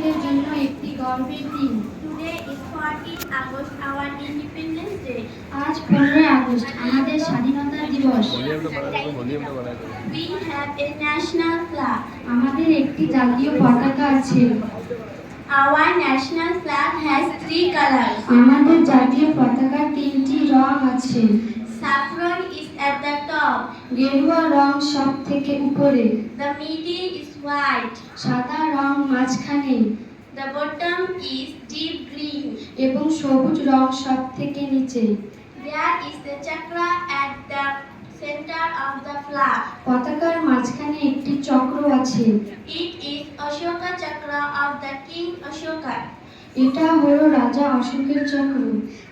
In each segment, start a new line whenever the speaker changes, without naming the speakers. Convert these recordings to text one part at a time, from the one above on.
আমাদের জন্য একটি গর্বের দিন।
Today is 14th August, our Independence Day.
আজ 15 আগস্ট আমাদের স্বাধীনতা দিবস।
We have a national flag.
আমাদের একটি জাতীয় পতাকা আছে।
Our national flag has 3 colors.
আমাদের জাতীয় পতাকার 3টি রং আছে।
Saffron is at the top.
গেরুয়া রং সব থেকে উপরে।
The middle is white.
সাদা রং মাঝখানে।
The bottom is deep green.
এবং সবুজ রং সব থেকে নিচে।
There is a chakra at the center of the flag.
পতাকার মাঝখানে একটি চক্র আছে।
It is Ashoka chakra of the king Ashoka.
এটা হলো রাজা অশোকের চক্র।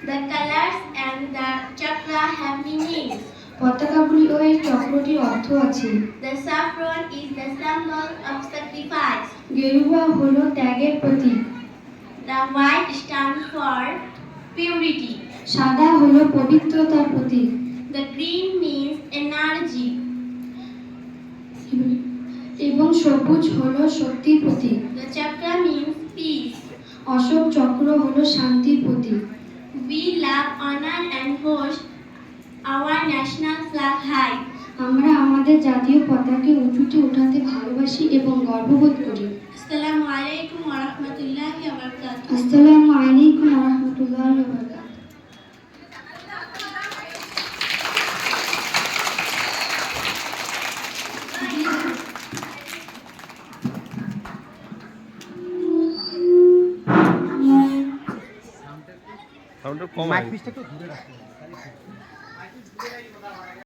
The colors and the chakra have meanings.
পতাকাগুলি ও এই চক্রটির অর্থ আছে।
The saffron is the symbol of sacrifice.
গেরুয়া হলো ত্যাগের প্রতীক।
The white stands for purity.
সাদা হলো পবিত্রতার প্রতীক।
The green means energy.
এবং সবুজ হলো শক্তির প্রতীক।
The chakra means peace.
Ashok চক্র হলো শান্তির প্রতীক।
We love, honor and hold our national flag high.
আমরা আমাদের জাতীয় পতাকা উঁচুতে উঠাতে ভালোবাসি এবং গর্ববোধ করি।
Assalamu alaikum wa rahmatullahi wa barakatuh.
আসসালামু আলাইকুম ওয়া রাহমাতুল্লাহি ওয়া বারাকাতুহু।
সাউন্ডটা কম, মাইক পিসটা একটু দূরে রাখো।